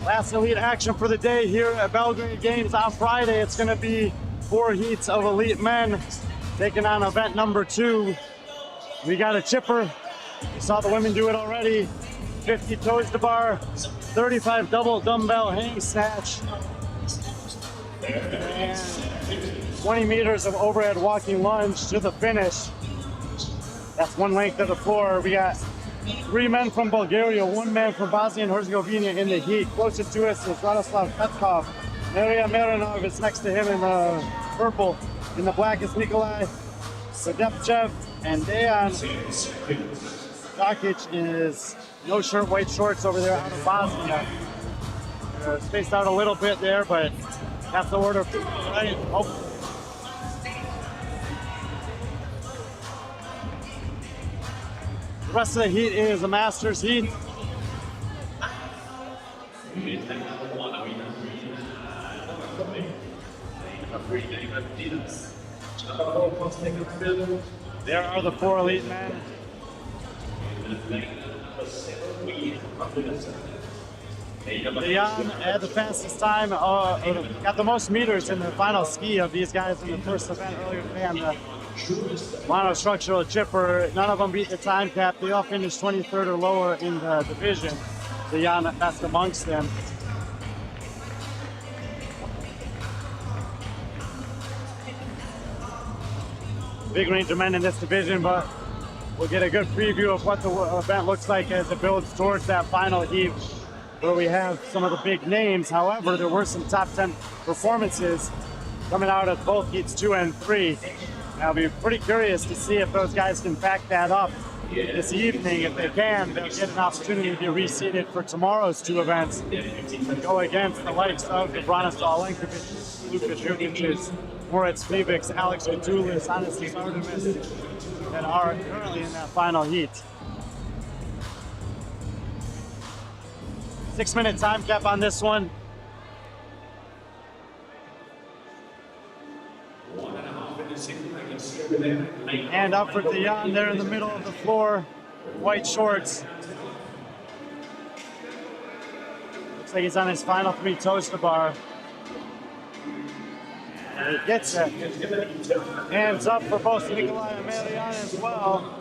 Last elite action for the day here at Belgrade Games on Friday. It's going to be 4 heats of elite men taking on event number 2. We got a chipper. You saw the women do it already. 50 toes to bar, 35 double dumbbell hang snatch, and 20 meters of overhead walking lunge to the finish. That's one length of the floor. We got 3 men from Bulgaria, 1 man from Bosnia and Herzegovina in the heat. Closest to us is Radoslav Petkov. Maria Marinov is next to him in the purple. In the black is Nikolai Sadepchev, and Dejan Dakic is no shirt, white shorts over there out of Bosnia. Spaced out a little bit there, but that's the order. Right? Oh. The rest of the heat is a master's heat. There are the 4 elite men. Dejan had the fastest time, got the most meters in the final ski of these guys in the first event earlier today on the monostructural chipper. None of them beat the time cap. They all finished 23rd or lower in the division. Dejan best amongst them. Big range of men in this division, but we'll get a good preview of what the event looks like as it builds towards that final heat where we have some of the big names. However, there were some top 10 performances coming out of both heats 2 and 3. I'll be pretty curious to see if those guys can back that up this evening. If they can, they'll get an opportunity to be reseeded for tomorrow's 2 events and go against the likes of Branislav Alenkovic, Luka Jukic, Moritz Flivics, Alex Vitulis, Anastasis Artemis, that are currently in that final heat. 6-minute time cap on this one. And up for Dejan there in the middle of the floor, white shorts. Looks like he's on his final 3 toes to bar. And he gets it. Hands up for both Nikolai and Marian as well.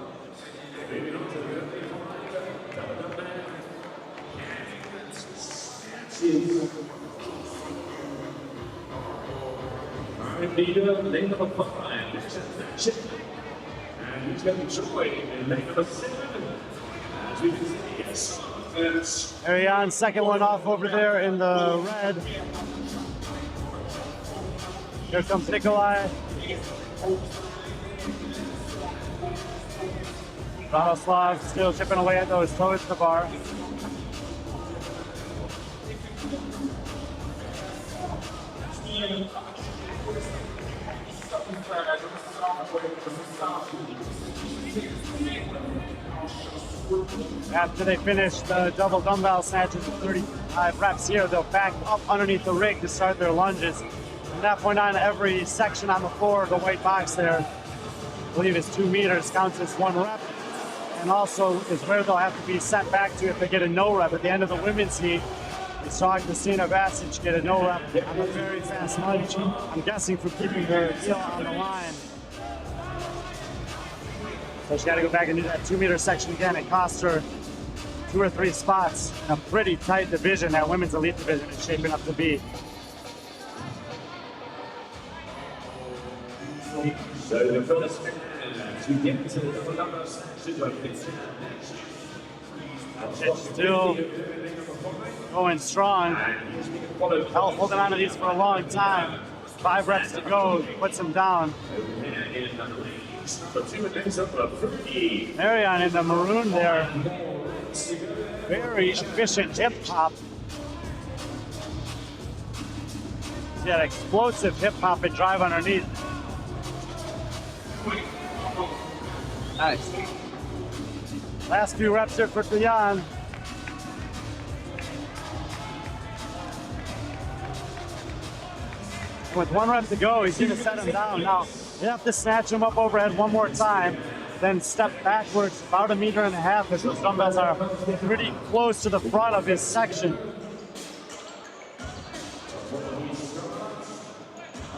Marian, second one off over there in the red. Here comes Nikolai. Radoslav still chipping away at those toes to the bar. After they finish the double dumbbell snatches of 35 reps here, they'll back up underneath the rig to start their lunges. From that point on, every section on the floor, the white box there, I believe is 2 meters, counts as 1 rep, and also is where they'll have to be sent back to if they get a no rep. At the end of the women's heat, we saw Kristina Vasic get a no rep on a very fast lunge. I'm guessing for keeping her heel on the line. So she got to go back and do that 2-meter section again. It cost her 2 or 3 spots in a pretty tight division. That women's elite division is shaping up to be. So the first to get to the numbers still going strong. Hell, holding on to these for a long time. 5 reps to go, puts him down. Marian in the maroon there. Very efficient hip hop. See that explosive hip hop and drive underneath. Nice. Last few reps here for Dejan. With 1 rep to go, he's going to set him down. Now, you have to snatch him up overhead one more time, then step backwards about 1.5 meters as those dumbbells are pretty close to the front of his section.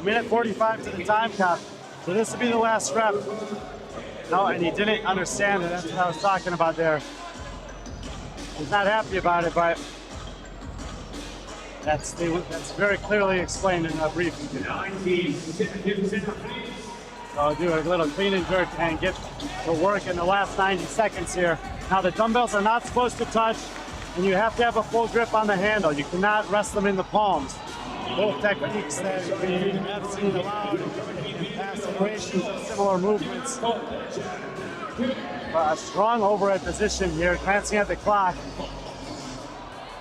minute 45 to the time cap. So this will be the last rep. No, and he didn't understand it. That's what I was talking about there. He's not happy about it, but that's very clearly explained in the briefing. So I'll do a little clean and jerk and get to work in the last 90 seconds here. Now the dumbbells are not supposed to touch, and you have to have a full grip on the handle. You cannot rest them in the palms. Both techniques that we have seen allowed in past iterations of similar movements. But a strong overhead position here, glancing at the clock.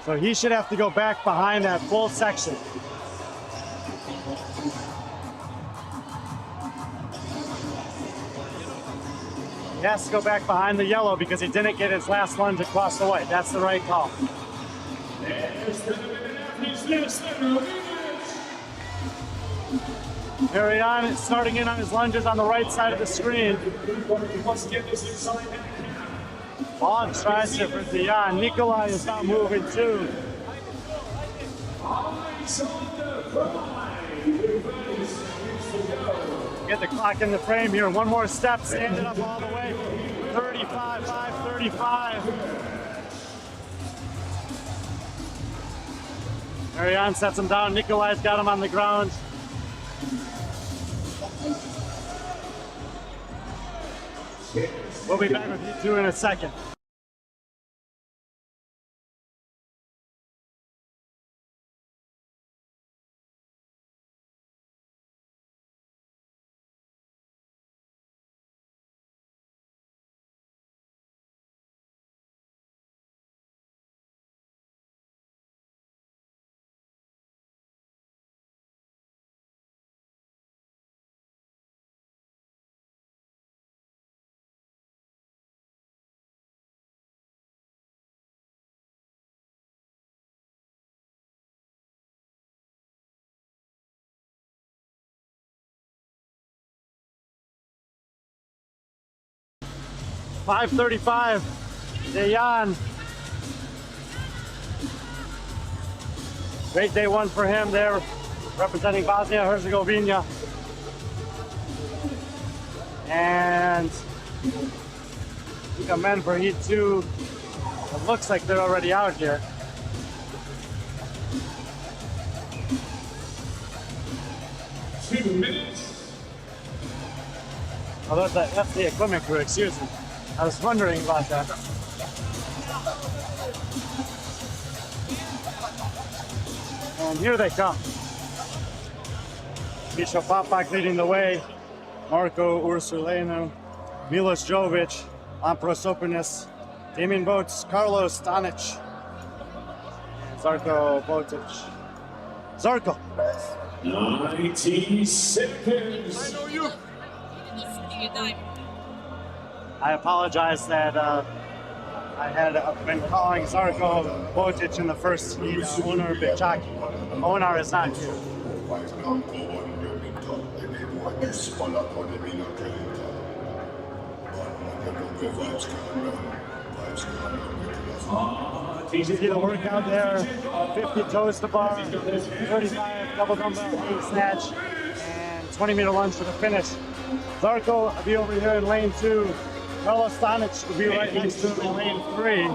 So he should have to go back behind that full section. He has to go back behind the yellow because he didn't get his last lunge across the white. That's the right call. Marianne is starting in on his lunges on the right side of the screen. Long tricep for Dion. Nikolai is not moving too. Get the clock in the frame here. One more step, stand it up all the way. 35, 5:35. Marianne sets him down. Nikolai's got him on the ground. We'll be back with you two in a second. .535, Dejan. Great day one for him there, representing Bosnia-Herzegovina. And the men for Heat 2, it looks like they're already out here. Oh, that's the equipment crew, excuse me. I was wondering about that. And here they come. Misha Papak leading the way. Marko Ursulenu, Milos Jovic, Lampros Sopinis, Damien Boats, Carlos Stanic, and Zarko Botic. Zarko. 90 seconds. I know you. I apologize that I had been calling Zarko Botic in the first heat, Onar Bichaki. Onar is not here. You see the workout there, 50 toes to bar, 35 double dumbbell hang snatch, and 20-meter lunge for the finish. Zarko will be over here in lane 2. Carlos Stanic will be right next to him in lane 3.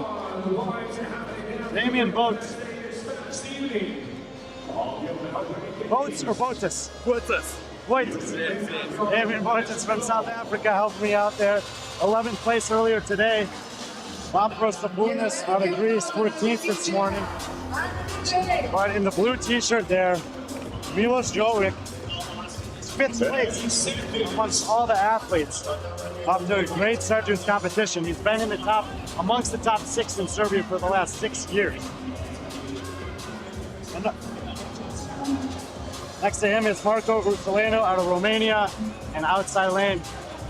Damien Boats. Boats or Botus? Botus. Botus. Damien Botus from South Africa helped me out there. 11th place earlier today. Lampros Sabunis out of Greece, 14th this morning. But in the blue t-shirt there, Milos Jovic, 5th place amongst all the athletes. Off to a great start to his competition. He's been in the top, amongst the top 6 in Serbia for the last 6 years. And next to him is Marko Ursulenu out of Romania, and outside lane,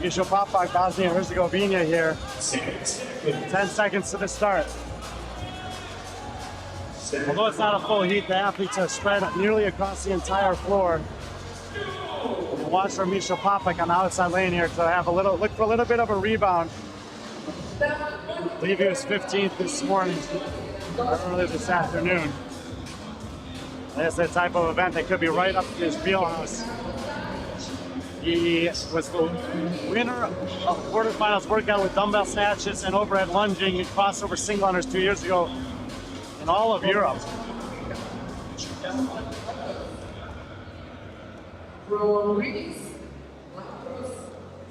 Misha Papak, Bosnia-Herzegovina here. 10 seconds to the start. Although it's not a full heat, the athletes are spread nearly across the entire floor. And watch for Misha Papak on the outside lane here to have look for a little bit of a rebound. I believe he was 15th this morning, or earlier this afternoon. That's the type of event that could be right up to his wheelhouse. He was the winner of the quarterfinals workout with dumbbell snatches and overhead lunging. He crossed over single unders 2 years ago in all of Europe.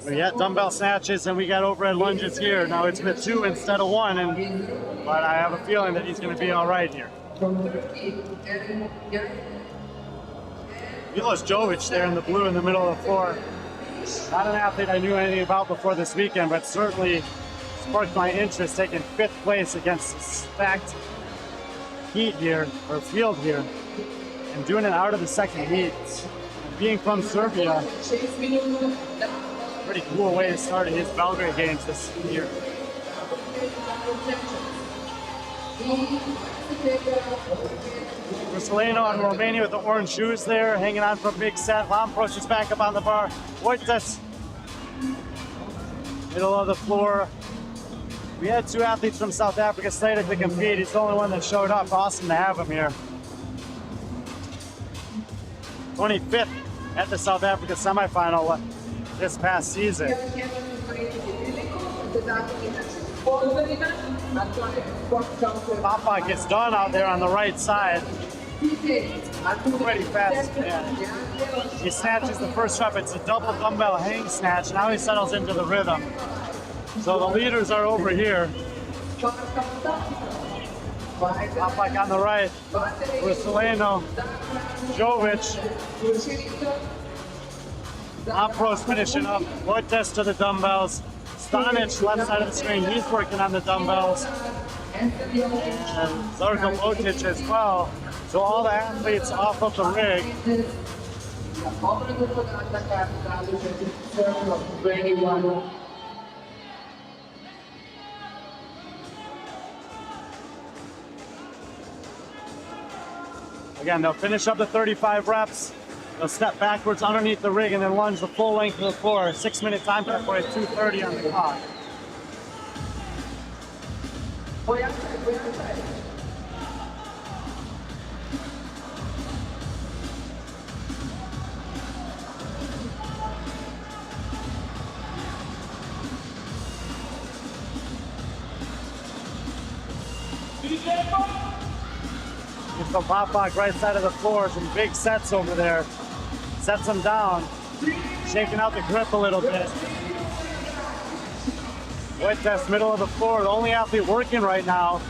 We got dumbbell snatches and we got overhead lunges here. Now it's with 2 instead of 1, but I have a feeling that he's going to be all right here. Milos Jovic there in the blue in the middle of the floor. Not an athlete I knew anything about before this weekend, but certainly sparked my interest, taking 5th place against the stacked heat here, or field here, and doing it out of the second heat. And being from Serbia, pretty cool way to start his Belgrade games this year. Rusaleno on Romania with the orange shoes there, hanging on for a big set. Lampros is back up on the bar. Wojtas, middle of the floor. We had 2 athletes from South Africa slated to compete. He's the only one that showed up. Awesome to have him here. 25th at the South Africa semifinal this past season. Papa gets done out there on the right side. Pretty fast. Yeah. He snatches the first rep. It's a double dumbbell hang snatch. Now he settles into the rhythm. So the leaders are over here. Papa on the right. Rusaleno, Jovic. Lampros finishing up. Wojtas to the dumbbells. Stanic, left side of the screen, he's working on the dumbbells. And Zarko Lotic as well. So all the athletes off of the rig. Again, they'll finish up the 35 reps. They'll step backwards underneath the rig and then lunge the full length of the floor. 6-minute time cut for a 2:30 on the clock. From Popak, right side of the floor, some big sets over there. Sets them down, shaking out the grip a little bit. Wojtas, middle of the floor, the only athlete working right now.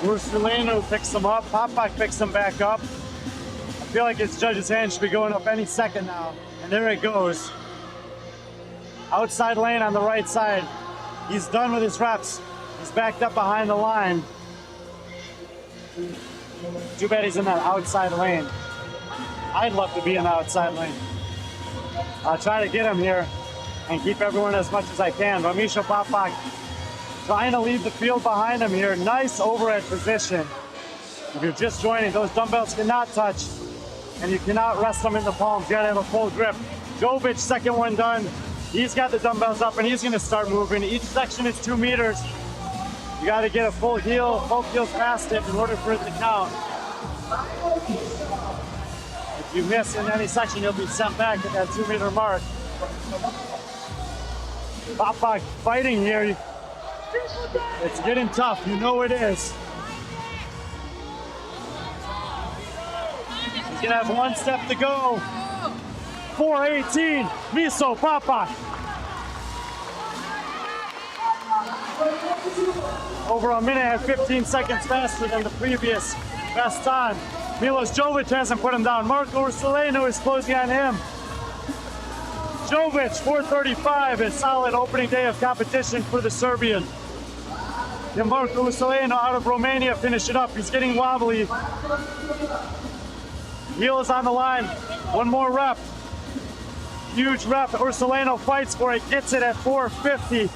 Rusaleno picks him up, Popak picks him back up. I feel like his judge's hand should be going up any second now. And there it goes. Outside lane on the right side. He's done with his reps. He's backed up behind the line. Too bad he's in that outside lane. I'd love to be in the outside lane. I'll try to get him here and keep everyone as much as I can. But Misha Popak trying to leave the field behind him here. Nice overhead position. If you're just joining, those dumbbells cannot touch and you cannot rest them in the palms. You gotta have a full grip. Jovic, second one done. He's got the dumbbells up and he's gonna start moving. Each section is 2 meters. You got to get a full heel, both heels past it in order for it to count. If you miss in any section, you'll be sent back at that 2-meter mark. Popak fighting here. It's getting tough, you know it is. He's gonna have 1 step to go. 4:18, Miso Popak. Over a minute and 15 seconds faster than the previous best time. Milos Jovic hasn't put him down. Marko Rusaleno is closing on him. Jovic, 4:35, a solid opening day of competition for the Serbian. And Marko Rusaleno out of Romania finish it up. He's getting wobbly. Heel is on the line. 1 more rep. Huge rep. Rusaleno fights for it, gets it at 4:50.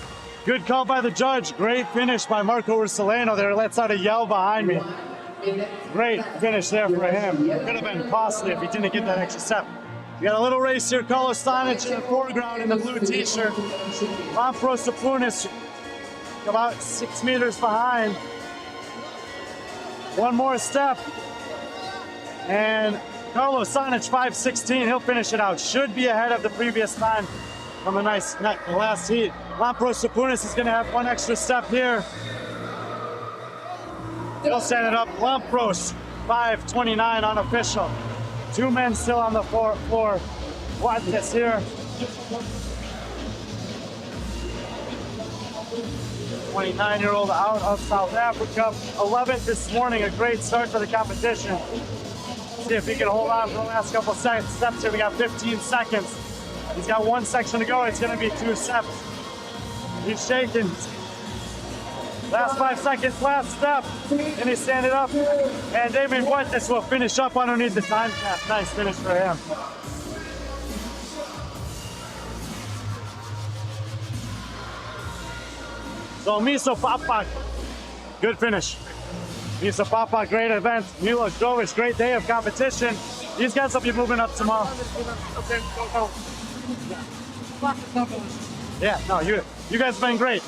Good call by the judge. Great finish by Marko Rusaleno there. Lets out a yell behind me. Great finish there for him. Could have been costly if he didn't get that extra step. We got a little race here. Carlos Stanic in the foreground in the blue t-shirt. Lampros Sapunis about 6 meters behind. 1 more step. And Carlos Sonic 5:16, he'll finish it out. Should be ahead of the previous time from the last heat. Lampros Sapunis is going to have one extra step here. He'll stand it up. Lampros 5:29 unofficial. 2 men still on the floor. WOD this here. 29-year-old out of South Africa. 11th this morning, a great start to the competition. See if he can hold on for the last couple steps here. We got 15 seconds. He's got 1 section to go. It's going to be 2 steps. He's shaking. Last 5 seconds, last step. And he's standing up. And Damien Fuentes will finish up underneath the time cap. Nice finish for him. So Miso Papak, good finish. Miso Papak, great event. Milos Jovic, great day of competition. These guys will be moving up tomorrow. Okay, go. Yeah, no, you guys have been great.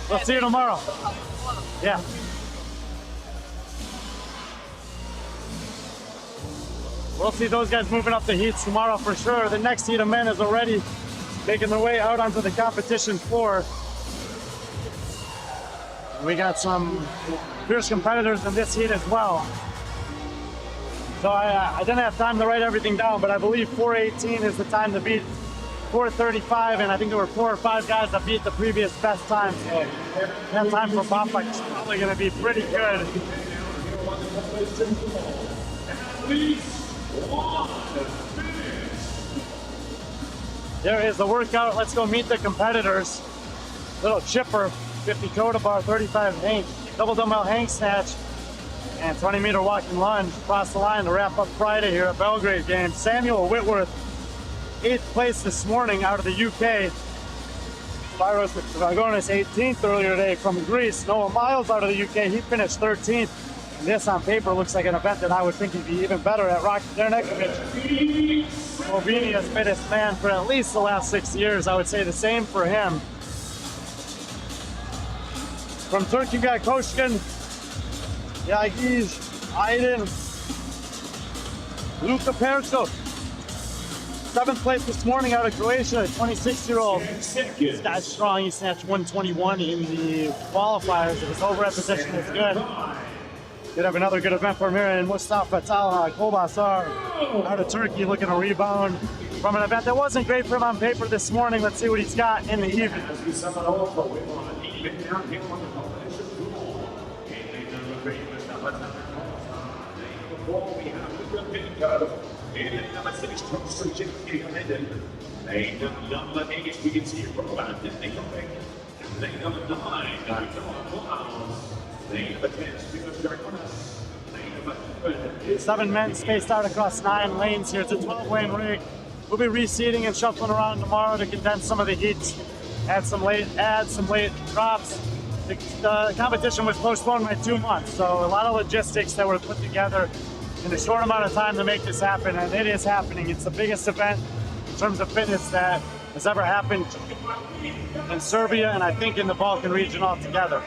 We'll see you tomorrow. Yeah. We'll see those guys moving up the heats tomorrow for sure. The next heat of men is already making their way out onto the competition floor. We got some fierce competitors in this heat as well. So I didn't have time to write everything down, but I believe 4:18 is the time to beat 4:35, and I think there were 4 or 5 guys that beat the previous best time. So that time for Papak is probably going to be pretty good. There is the workout. Let's go meet the competitors. Little chipper. 50 Coda bar, 35 hang, double dumbbell hang snatch, and 20-meter walking lunge across the line to wrap up Friday here at Belgrade game. Samuel Whitworth, 8th place this morning out of the UK. Spyros Dragonis, 18th earlier today from Greece. Noah Miles out of the UK, he finished 13th. And this on paper looks like an event that I would think he'd be even better at. Rocky Dernekovic, Slovenia's fittest man for at least the last 6 years. I would say the same for him. From Turkey, we got Koshkin, Yagiz, Aydin, Luka Perko. 7th place this morning out of Croatia, 26-year-old. This guy's strong. He snatched 121 in the qualifiers. His overhead position is good. Could have another good event for him here. And Mustafa Talha Kolbasar out of Turkey looking to rebound from an event that wasn't great for him on paper this morning. Let's see what he's got in the evening. Seven men spaced out across 9 lanes here. It's a 12-lane rig. We'll be reseeding and shuffling around tomorrow to condense some of the heats, add some late drops. The competition was postponed by 2 months, so a lot of logistics that were put together in a short amount of time to make this happen, and it is happening. It's the biggest event in terms of fitness that has ever happened in Serbia, and I think in the Balkan region altogether.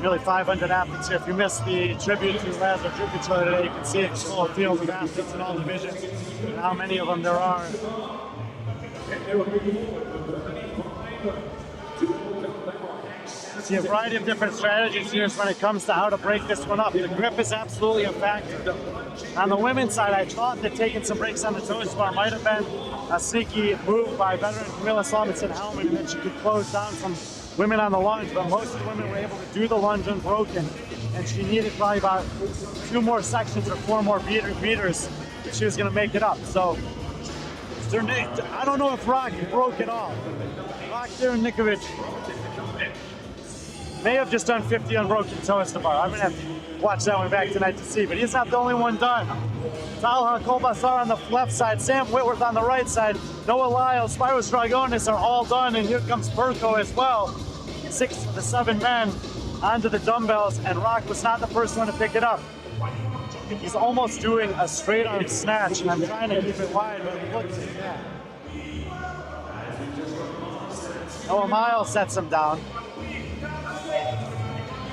Nearly 500 athletes here. If you missed the tribute to Lazar Jukic today, you can see it's full of fields of athletes in all divisions and how many of them there are. See a variety of different strategies here when it comes to how to break this one up. The grip is absolutely a factor. On the women's side, I thought that taking some breaks on the toes bar might have been a sneaky move by veteran Camilla Solomon-Hellman, and then she could close down some women on the lunge, but most of the women were able to do the lunge unbroken, and she needed probably about 2 more sections or 4 more meters if she was going to make it up. So I don't know if Rock broke it all. Rock Dernekovic may have just done 50 unbroken toes to bar. I'm going to have to watch that one back tonight to see, but he's not the only one done. Talha Kolbasar on the left side, Sam Whitworth on the right side, Noah Lyles, Spyros Dragonis are all done, and here comes Perko as well. 6 of the 7 men onto the dumbbells, and Rock was not the first one to pick it up. He's almost doing a straight arm snatch, and I'm trying to keep it wide, but look at that. Noah Miles sets him down.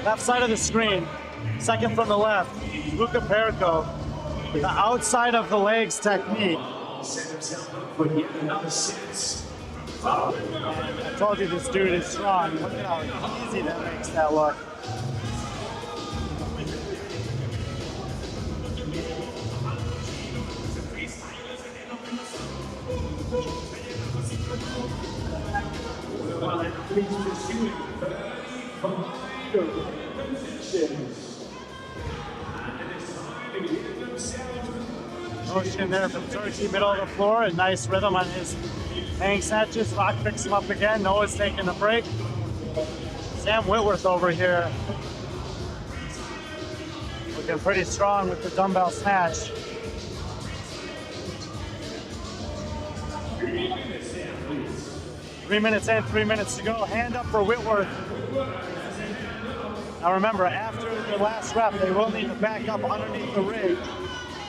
Left side of the screen, second from the left, Luka Perko. the outside of the legs technique. I told you this dude is strong. Look at how easy that makes that look. Motion there from Turkey, middle of the floor, a nice rhythm on his hang snatches. Rock picks him up again. Noah's taking a break. Sam Whitworth over here looking pretty strong with the dumbbell snatch. Three minutes in, 3 minutes to go. Hand up for Whitworth. Now remember, after the last rep, they will need to back up underneath the rig.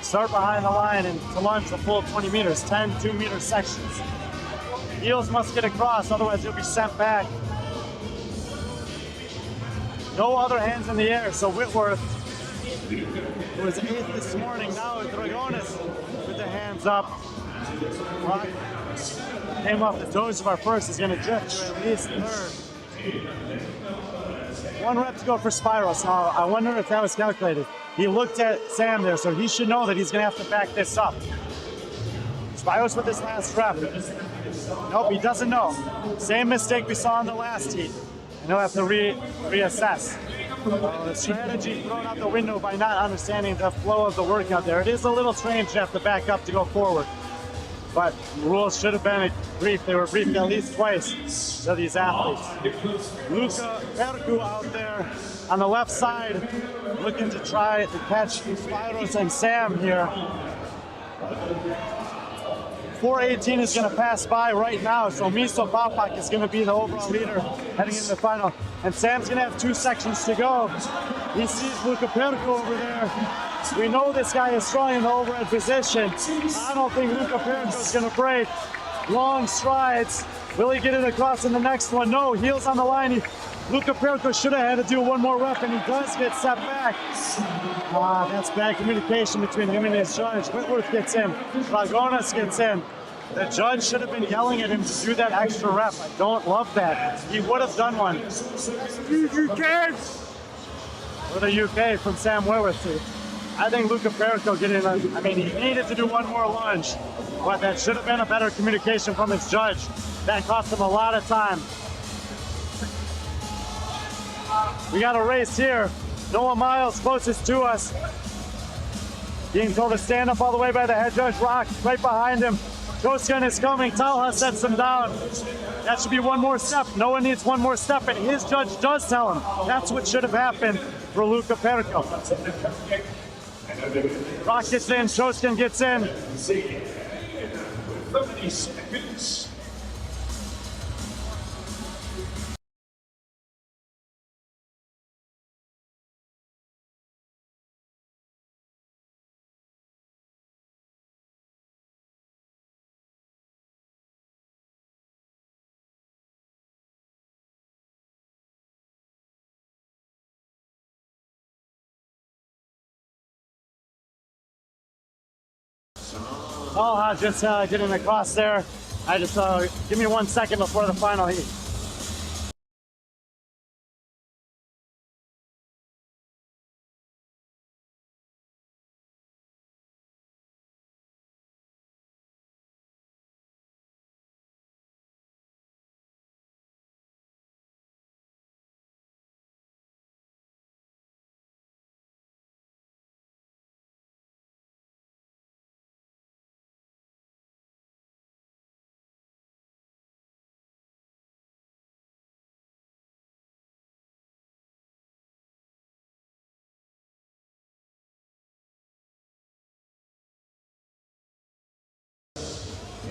Start behind the line and to launch the full 20 meters, 10 2-meter sections. Heels must get across, otherwise you'll be sent back. No other hands in the air, so Whitworth, who was 8th this morning, now Dragonis with the hands up. Rock came off the toes of our first, is going to drift to at least 3rd. 1 rep to go for Spiros. Now, I wonder if that was calculated. He looked at Sam there, so he should know that he's going to have to back this up. Spiros with his last rep. Nope, he doesn't know. Same mistake we saw in the last heat. And he'll have to reassess. The strategy thrown out the window by not understanding the flow of the workout there. It is a little strange to have to back up to go forward. But the rules should have been briefed. They were briefed at least twice to these athletes. Luka Perku out there on the left side, looking to try to catch Spiros and Sam here. 4:18 is going to pass by right now, so Miso Papak is going to be the overall leader heading into the final. And Sam's going to have 2 sections to go. He sees Luka Perku over there. We know this guy is strong in the overhead position. I don't think Luka Perku is going to break. Long strides. Will he get it across in the next one? No, heels on the line. Luka Perku should have had to do 1 more rep, and he does get set back. That's bad communication between him and his judge. Whitworth gets in. Dragonis gets in. The judge should have been yelling at him to do that extra rep. I don't love that. He would have done one. UK! For the UK from Sam Whitworth too. I think Luka Perku getting he needed to do 1 more lunge, but that should have been a better communication from his judge. That cost him a lot of time. We got a race here. Noah Miles closest to us. Being told to stand up all the way by the head judge. Rock right behind him. Koskan is coming. Talha sets him down. That should be 1 more step. Noah needs 1 more step, and his judge does tell him. That's what should have happened for Luka Perku. Rock gets in. Koskan gets in. 30 seconds. Talha just getting across there. I just give me 1 second before the final heat.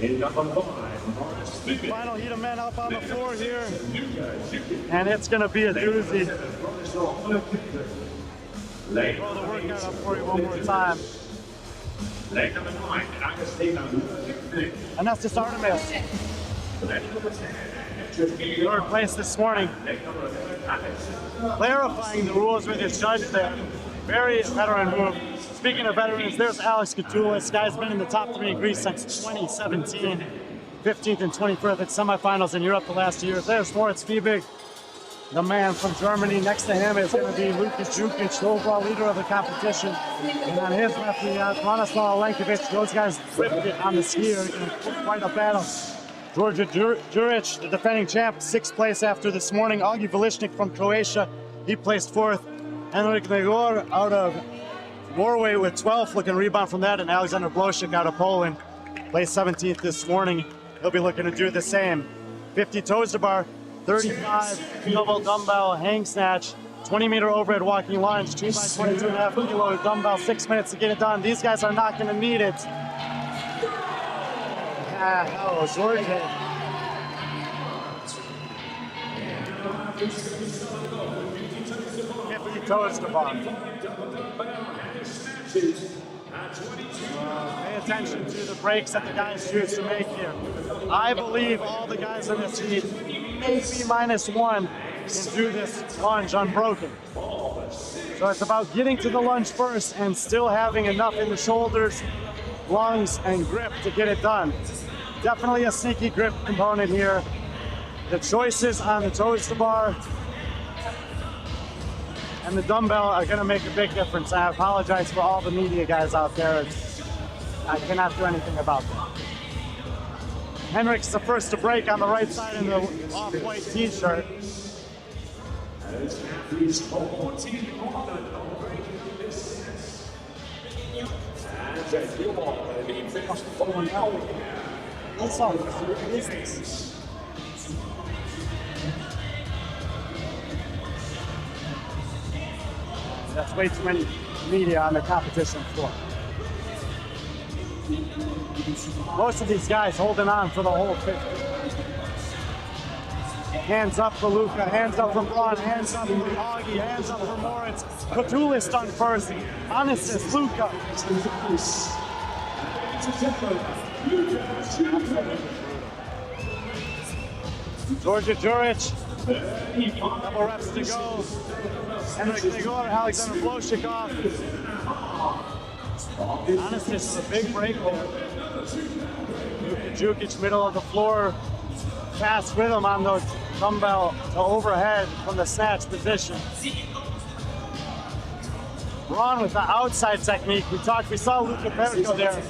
Final heat of men up on the floor here, and it's going to be a doozy. Throw the workout up for you 1 more time. And that's just Artemis. 3rd place this morning. Clarifying the rules with his judge there. Very veteran move. Speaking of veterans, there's Alex Katulis. Guy's been in the top 3 in Greece since 2017. 15th and 24th at semifinals in Europe the last 2 years. There's Moritz Fiebig, the man from Germany. Next to him is going to be Lukas Jukic, the overall leader of the competition. And on his left, we have Branislav Lenkovic. Those guys ripped it on the skier in quite a battle. Georgia Juric, the defending champ, 6th place after this morning. Augie Velishnik from Croatia, he placed 4th. Henrik Negor out of Norway with 12th, looking rebound from that. And Alexander Blosik out of Poland, placed 17th this morning. He'll be looking to do the same. 50 toes to bar, 35 double dumbbell hang snatch, 20-meter overhead walking lunge, 2 by 22.5 kilo dumbbell, 6 minutes to get it done. These guys are not going to need it. Oh, Georgia. 50 toes to bar. Pay attention to the breaks that the guys choose to make here. I believe all the guys in this heat, maybe -1, can do this lunge unbroken. So it's about getting to the lunge first and still having enough in the shoulders, lungs, and grip to get it done. Definitely a sneaky grip component here. The choices on the toes to bar and the dumbbell are going to make a big difference. I apologize for all the media guys out there. I cannot do anything about that. Henrik's the first to break on the right side in the off-white t-shirt. That's way too many media on the competition floor. Most of these guys holding on for the whole 50. Hands up for Luka, hands up for Braun, hands up for Augie, hands up for Moritz. Katulis done first. Honest Luka. Georgia Juric. Couple reps to go. Henrik Negor, Alexander Blosik off. Honestly, this is a big break there. Jukic, middle of the floor. Fast rhythm on the dumbbell to overhead from the snatch position. Braun with the outside technique. We saw Luka Perko there.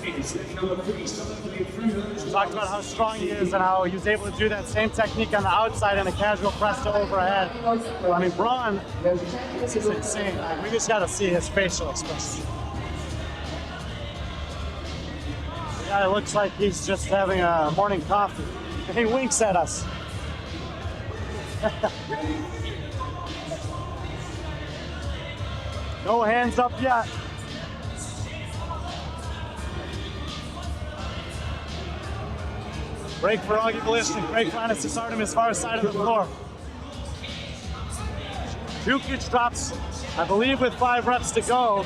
We talked about how strong he is and how he was able to do that same technique on the outside in a casual press to overhead. I mean, Braun, this is insane. We just got to see his facial expression. The guy looks like he's just having a morning coffee. He winks at us. No hands up yet. Break for Augie Velishnik, break for Anasis Artemis, far side of the floor. Jukic drops, I believe, with 5 reps to go.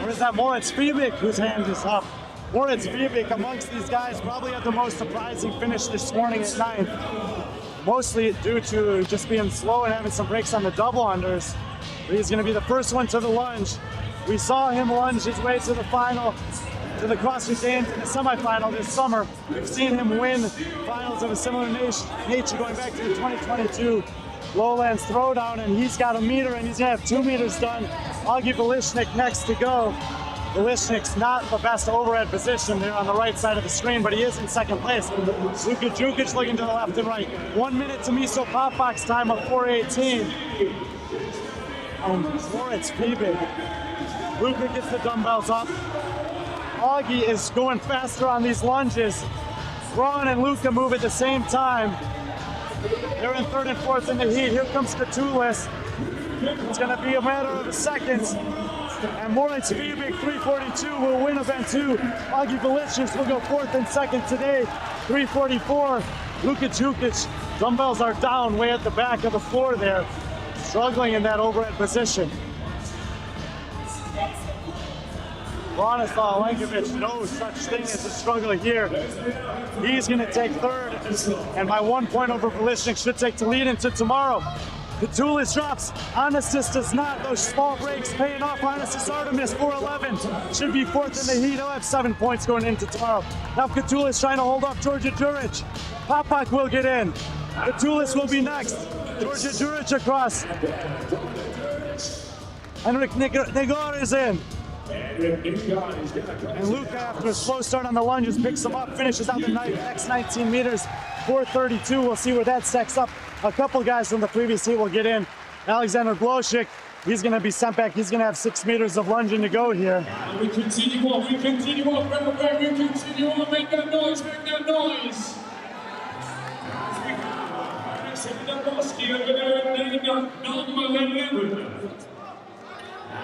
Or is that Moritz Fiebig whose hand is up? Moritz Fiebig amongst these guys probably had the most surprising finish this morning at 9th. Mostly due to just being slow and having some breaks on the double unders. But he's going to be the first one to the lunge. We saw him lunge his way to the final, to the CrossFit Games in the semifinal this summer. We've seen him win finals of a similar nature going back to the 2022 Lowlands Throwdown, and he's got a meter and he's going to have 2 meters done. Augie Velishnik next to go. Velishnik's not the best overhead position there on the right side of the screen, but he is in 2nd place. Luka Jukic looking to the left and right. 1 minute to Miso Pop Box time of 4:18. Moritz Fiebig. Luka gets the dumbbells up. Augie is going faster on these lunges. Braun and Luka move at the same time. They're in 3rd and 4th in the heat. Here comes Katulis. It's going to be a matter of seconds. And Moritz Fiebig, 3:42, will win event 2. Augie Velishnik will go 4th and 2nd today, 3:44. Luka Jukic, dumbbells are down way at the back of the floor there, struggling in that overhead position. Branislav Lenkovic, no such thing as a struggle here. He's going to take 3rd, and by 1 point over Velishnik should take the lead into tomorrow. Katulis drops. Anastas does not. Those small breaks paying off. Anastas Artemis 4:11. Should be fourth in the heat. He'll have 7 points going into tomorrow. Now Katulis trying to hold off Georgia Juric. Popak will get in. Katulis will be next. Georgia Juric across. Henrik Nigar is in. And Luca, after a slow start on the lunges, picks him up, finishes out the next 19 meters, 4:32. We'll see where that stacks up. A couple guys from the previous heat will get in. Alexander Glosik, he's going to be sent back. He's going to have 6 meters of lunging to go here. And we continue on, we continue on, we continue on, make that noise, make that noise.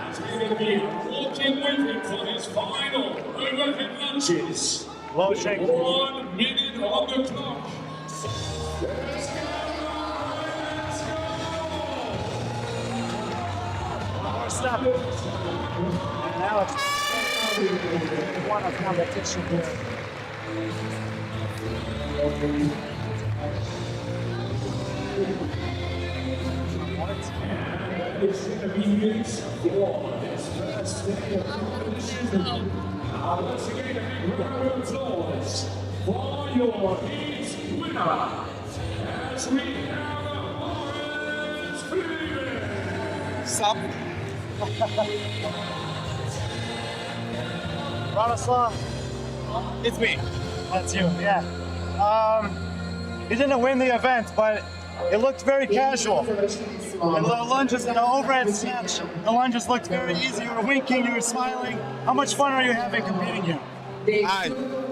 He's going to be walking with him for his final overhead lunges. 1 minute on the clock. Let's go! Let's go! Stop. And now it's one of competition here. It's going to be his for his first day of competition. Once again, a big round of applause for your heat winner. As we have the orange feeling. Sup? Branislav? It's me. That's you, yeah. He didn't win the event, but it looked very casual. And the lunges and the overhead snatch, the lunges looked very easy. You were winking, you were smiling. How much fun are you having competing here?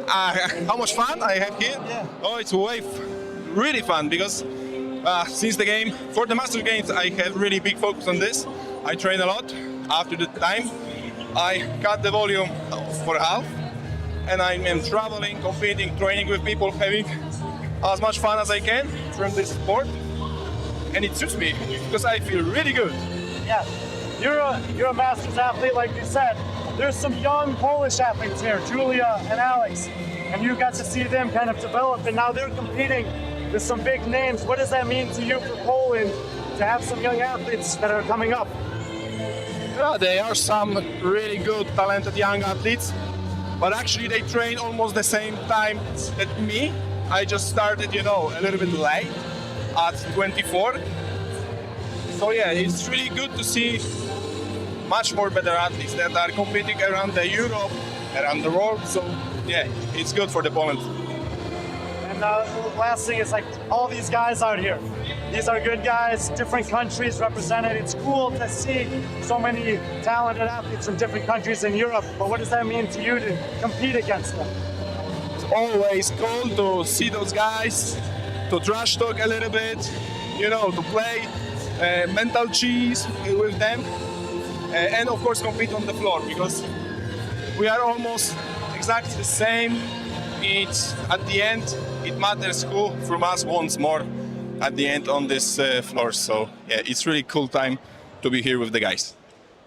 How much fun I have here? Yeah. Oh, it's really fun because since the game, for the Master Games, I have really big focus on this. I train a lot. After the time, I cut the volume for half, and I am traveling, competing, training with people, having as much fun as I can from this sport. And it suits me because I feel really good. Yeah, you're a Masters athlete, like you said. There's some young Polish athletes here, Julia and Alex, and you got to see them kind of develop, and now they're competing with some big names. What does that mean to you for Poland to have some young athletes that are coming up? Yeah, there are some really good, talented young athletes, but actually they train almost the same time as me. I just started, a little bit late at 24. So yeah, it's really good to see much more better athletes that are competing around the Europe, around the world. So yeah, it's good for the Poland. And the last thing is, like, all these guys out here, these are good guys, different countries represented. It's cool to see so many talented athletes from different countries in Europe, but what does that mean to you to compete against them? It's always cool to see those guys, to trash talk a little bit, to play mental chess with them, and of course compete on the floor, because we are almost exactly the same. At the end, it matters who from us wants more at the end on this floor. So yeah, it's really cool time to be here with the guys.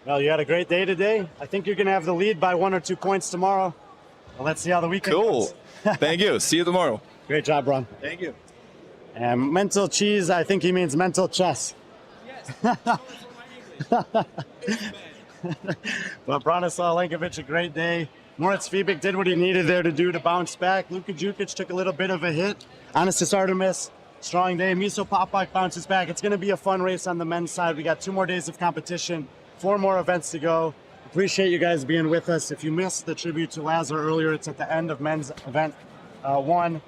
Well, you had a great day today. I think you're going to have the lead by 1 or 2 points tomorrow. Well, let's see how the weekend goes. Cool. Thank you. See you tomorrow. Great job, Ron. Thank you. And mental cheese, I think he means mental chess. Yes. But Branislav Lenkovic, a great day. Moritz Fiebig did what he needed there to do to bounce back. Luka Jukic took a little bit of a hit. Anastas Artemis, strong day. Miso Popak bounces back. It's going to be a fun race on the men's side. We got 2 more days of competition, 4 more events to go. Appreciate you guys being with us. If you missed the tribute to Lazar earlier, it's at the end of men's event 1.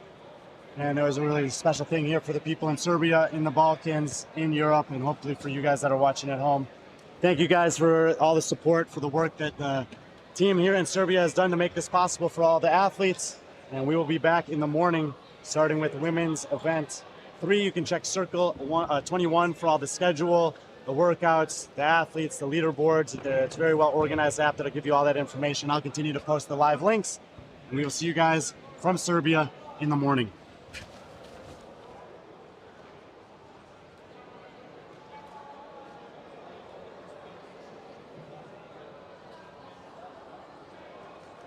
And there was a really special thing here for the people in Serbia, in the Balkans, in Europe, and hopefully for you guys that are watching at home. Thank you guys for all the support, for the work that the team here in Serbia has done to make this possible for all the athletes. And we will be back in the morning, starting with women's event 3. You can check Circle 21 for all the schedule, the workouts, the athletes, the leaderboards. It's a very well organized app that'll give you all that information. I'll continue to post the live links, and we will see you guys from Serbia in the morning.